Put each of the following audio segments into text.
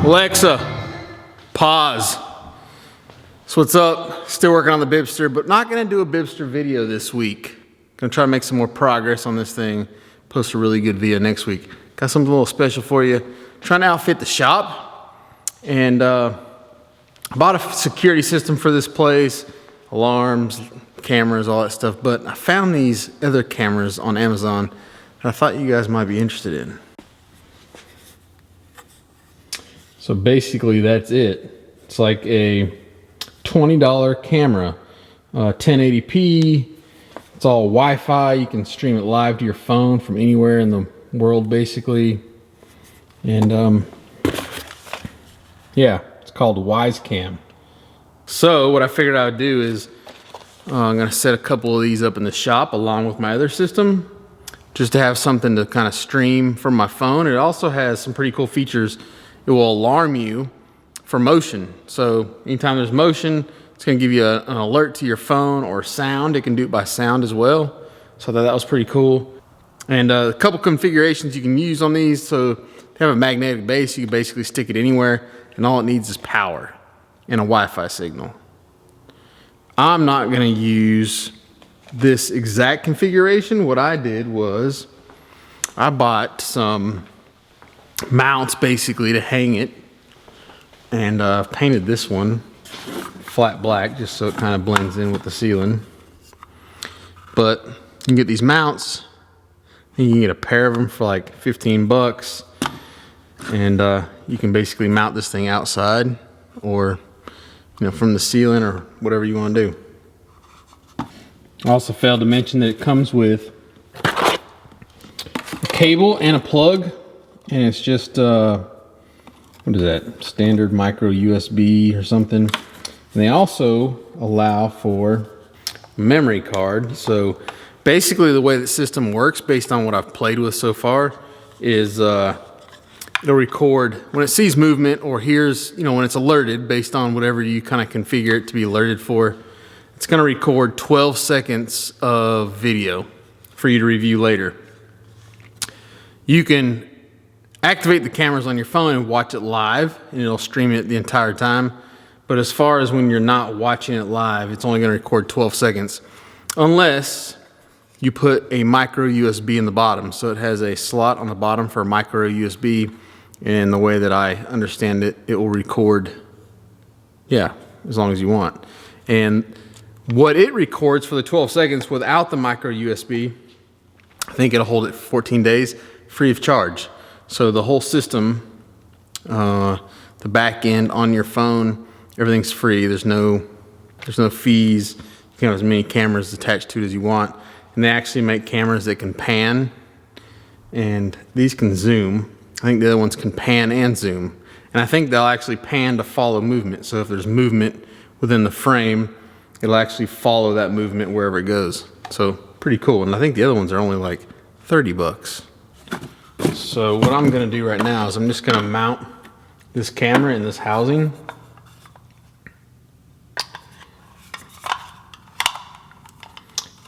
Alexa, pause. So what's up? Still working on the Bibster, but not gonna do a Bibster video this week. Gonna try to make some more progress on this thing. Post a really good video next week. Got something a little special for you. Trying to outfit the shop. And I bought a security system for this place. Alarms, cameras, all that stuff. But I found these other cameras on Amazon that I thought you guys might be interested in. So basically that's it. It's like a $20 camera, 1080p. It's all Wi-Fi. You can stream it live to your phone from anywhere in the world, basically. And yeah, it's called Wisecam. So what I figured I would do is I'm gonna set a couple of these up in the shop along with my other system, just to have something to kind of stream from my phone. It also has some pretty cool features. It will alarm you for motion. So anytime there's motion, it's gonna give you an alert to your phone, or sound. It can do it by sound as well. So I thought that was pretty cool. And a couple configurations you can use on these. So they have a magnetic base. You can basically stick it anywhere, and all it needs is power and a Wi-Fi signal. I'm not gonna use this exact configuration. What I did was I bought some mounts basically to hang it, and I've painted this one flat black just so it kind of blends in with the ceiling. But you can get these mounts, and you can get a pair of them for like 15 bucks, and you can basically mount this thing outside, or from the ceiling, or whatever you want to do. I also failed to mention that it comes with a cable and a plug. And it's just, what is that? Standard micro USB or something. And they also allow for a memory card. So basically the way the system works, based on what I've played with so far, is it'll record when it sees movement, or hears, when it's alerted based on whatever you kind of configure it to be alerted for. It's gonna record 12 seconds of video for you to review later. You can activate the cameras on your phone and watch it live, and it'll stream it the entire time. But as far as when you're not watching it live, it's only going to record 12 seconds, unless you put a micro USB in the bottom. So it has a slot on the bottom for a micro USB, and the way that I understand it, it will record, yeah, as long as you want. And what it records for the 12 seconds without the micro USB, I think it'll hold it for 14 days free of charge. So the whole system, the back end on your phone, everything's free. There's no fees. You can have as many cameras attached to it as you want. And they actually make cameras that can pan, and these can zoom. I think the other ones can pan and zoom. And I think they'll actually pan to follow movement. So if there's movement within the frame, it'll actually follow that movement wherever it goes. So pretty cool. And I think the other ones are only like 30 bucks. So what I'm going to do right now is I'm just going to mount this camera in this housing.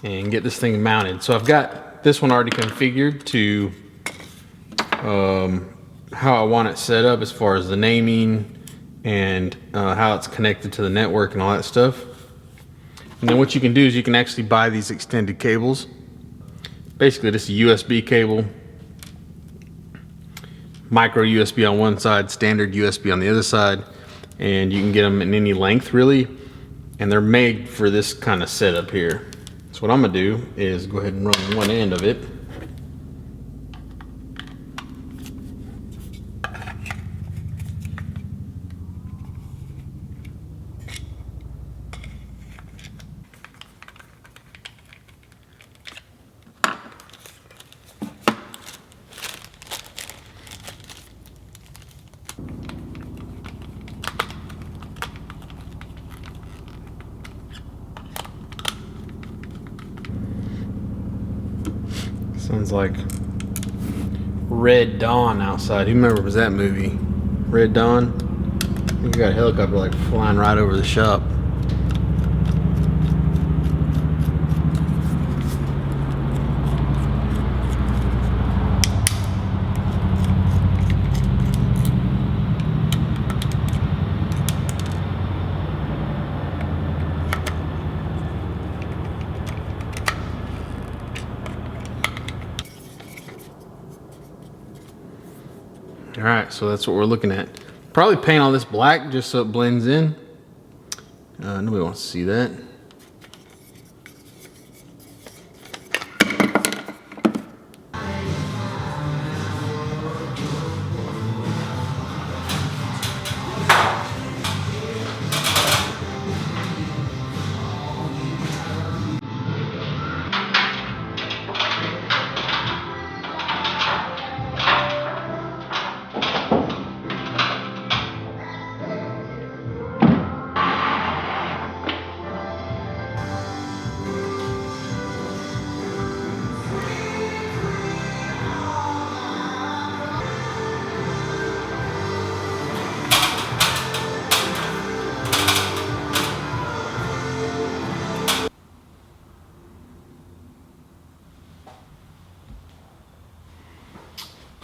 And get this thing mounted. So I've got this one already configured to how I want it set up, as far as the naming and how it's connected to the network and all that stuff. And then what you can do is you can actually buy these extended cables. Basically just a USB cable, micro USB on one side, standard USB on the other side, and you can get them in any length really, and they're made for this kind of setup here. So what I'm gonna do is go ahead and run one end of it. Sounds like Red Dawn outside. Who remembers that movie? Red Dawn? We got a helicopter like flying right over the shop. All right, so that's what we're looking at. Probably paint all this black just so it blends in. Nobody wants to see that.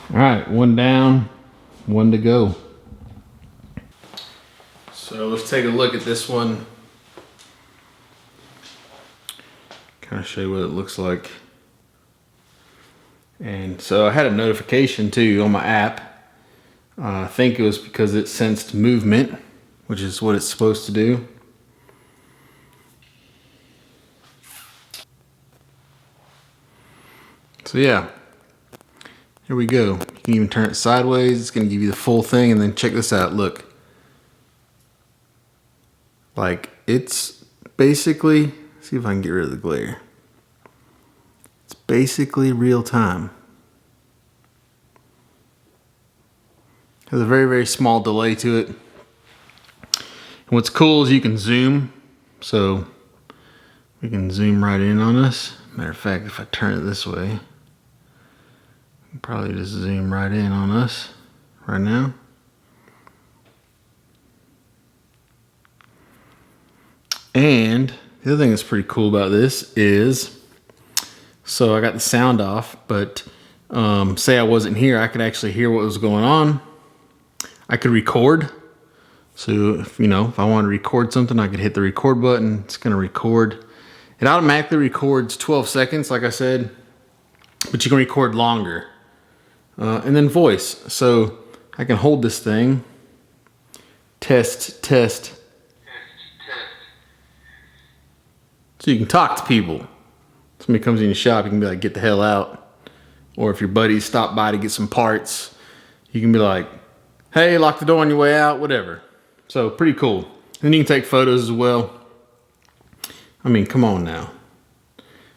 All right, one down, one to go. So let's take a look at this one. Kind of show you what it looks like. And so I had a notification too on my app. I think it was because it sensed movement, which is what it's supposed to do. So yeah, here we go. You can even turn it sideways. It's gonna give you the full thing, and then check this out, look. Like, it's basically, see if I can get rid of the glare. It's basically real time. Has a very, very small delay to it. And what's cool is you can zoom. So we can zoom right in on us. Matter of fact, if I turn it this way, I can probably just zoom right in on us right now. And the other thing that's pretty cool about this is, so I got the sound off, but say I wasn't here, I could actually hear what was going on. I could record. So if I wanted to record something, I could hit the record button. It's gonna record. It automatically records 12 seconds, like I said, but you can record longer. And then voice. So I can hold this thing. Test, test. So you can talk to people. Somebody comes in your shop, you can be like, get the hell out. Or if your buddies stop by to get some parts, you can be like, hey, lock the door on your way out, whatever. So pretty cool. And you can take photos as well. I mean, come on now.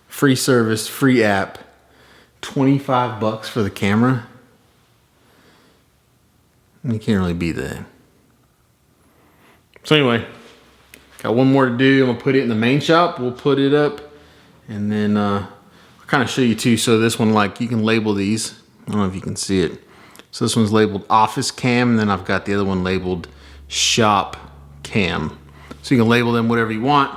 Free service, free app, 25 bucks for the camera. And you can't really beat that. So anyway, got one more to do. I'm gonna put it in the main shop. We'll put it up, and then I'll kind of show you too. So this one, like, you can label these. I don't know if you can see it. So this one's labeled office cam, and then I've got the other one labeled shop cam. So you can label them whatever you want,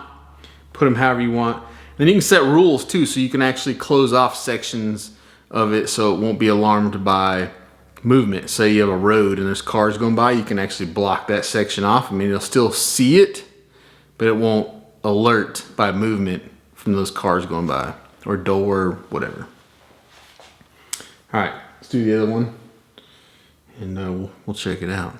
put them however you want. Then you can set rules too, so you can actually close off sections of it so it won't be alarmed by movement. Say you have a road and there's cars going by, you can actually block that section off. I mean, it'll still see it, but it won't alert by movement from those cars going by, or door, whatever. All right, let's do the other one, and we'll check it out.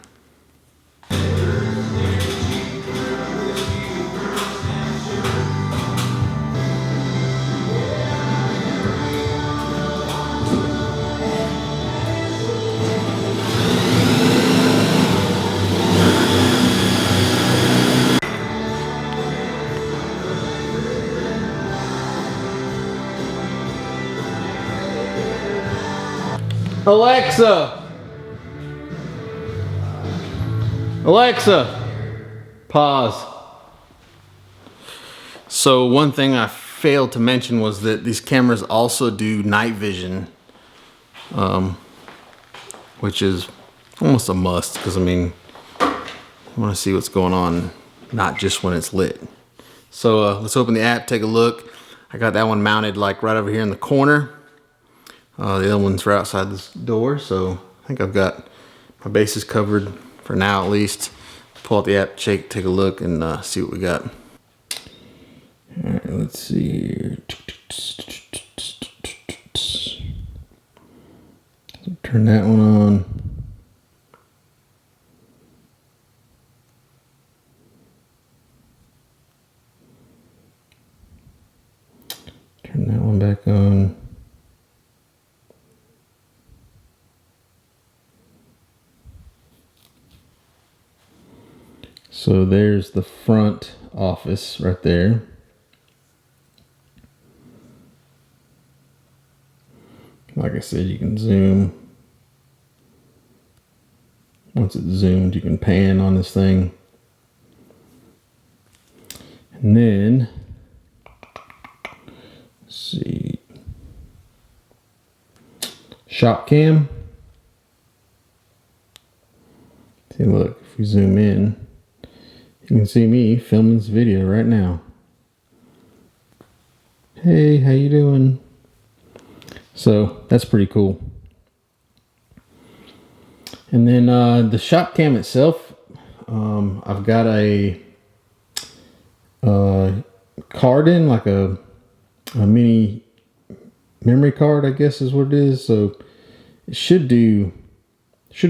Alexa, pause. So one thing I failed to mention was that these cameras also do night vision, which is almost a must, because I mean, you want to see what's going on, not just when it's lit. So let's open the app, take a look. I got that one mounted like right over here in the corner. The other one's right outside this door, so I think I've got my bases covered for now at least. Pull out the app, take a look, and see what we got. All right, let's see here. Turn that one on. Putting that one back on. So there's the front office right there. Like I said, you can zoom. Once it's zoomed, you can pan on this thing. And then, let's see, shop cam. See, look, if we zoom in, you can see me filming this video right now. Hey, how you doing? So that's pretty cool. And then the shop cam itself, I've got a card in, like a mini memory card, I guess is what it is. So it should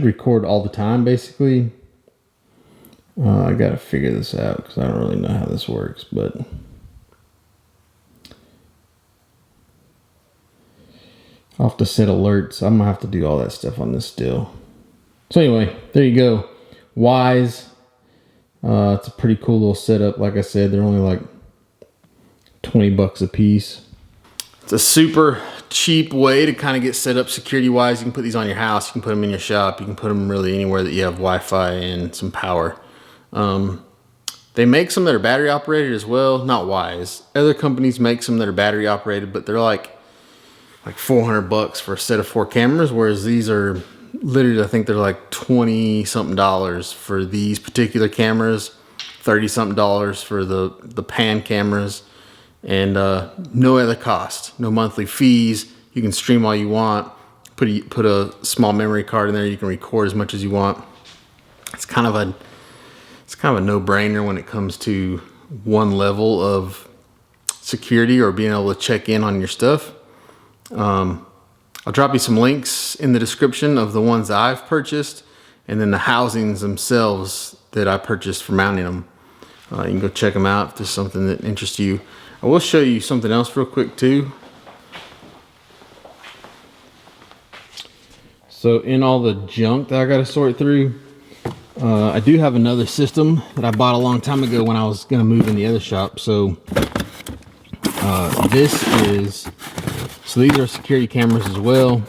record all the time, basically. I gotta figure this out because I don't really know how this works, but I'll have to set alerts. I'm gonna have to do all that stuff on this still. So anyway, there you go. Wyze. It's a pretty cool little setup. Like I said, they're only like 20 bucks a piece. It's a super cheap way to kind of get set up security wise. You can put these on your house, you can put them in your shop, you can put them really anywhere that you have Wi-Fi and some power. They make some that are battery operated as well, not Wyze. Other companies make some that are battery operated, but they're like 400 bucks for a set of 4 cameras, whereas these are literally, I think they're like 20 something dollars for these particular cameras, 30 something dollars for the pan cameras, and no other cost, no monthly fees. You can stream all you want, put a small memory card in there, you can record as much as you want. It's kind of a no-brainer when it comes to one level of security or being able to check in on your stuff. I'll drop you some links in the description of the ones that I've purchased, and then the housings themselves that I purchased for mounting them. You can go check them out if there's something that interests you. I will show you something else real quick too. So in all the junk that I got to sort through, I do have another system that I bought a long time ago when I was going to move in the other shop. So so these are security cameras as well,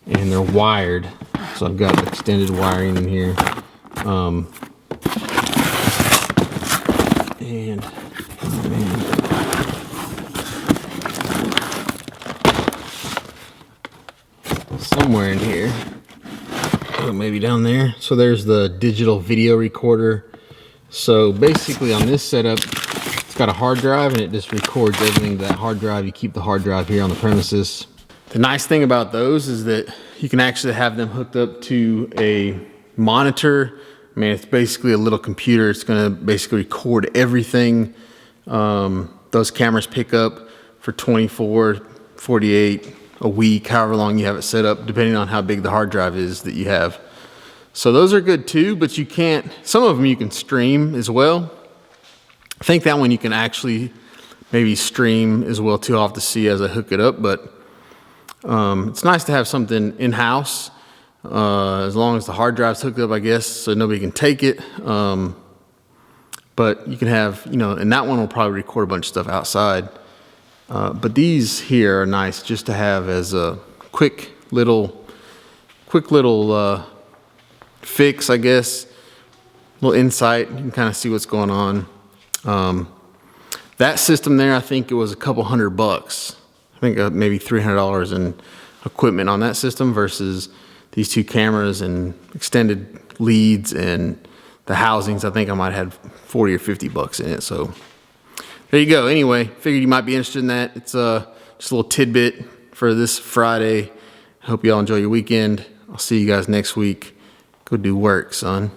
and they're wired. So I've got extended wiring in here. And oh man. Somewhere in here, oh, maybe down there. So there's the digital video recorder. So basically on this setup, it's got a hard drive and it just records everything to that hard drive. You keep the hard drive here on the premises. The nice thing about those is that you can actually have them hooked up to a monitor. I mean, it's basically a little computer. It's gonna basically record everything those cameras pick up for 24, 48, a week, however long you have it set up, depending on how big the hard drive is that you have. So those are good too, but you can't, some of them you can stream as well. I think that one you can actually maybe stream as well too. I'll have to see as I hook it up, but it's nice to have something in-house as long as the hard drive's hooked up, I guess, so nobody can take it. But you can have, and that one will probably record a bunch of stuff outside. But these here are nice just to have as a quick little fix, I guess, little insight. You can kind of see what's going on. That system there, I think it was a couple $100. I think maybe $300 in equipment on that system versus these 2 cameras and extended leads and the housings. I think I might have had 40 or 50 bucks in it. So there you go. Anyway, figured you might be interested in that. It's just a little tidbit for this Friday. I hope you all enjoy your weekend. I'll see you guys next week. Go do work, son.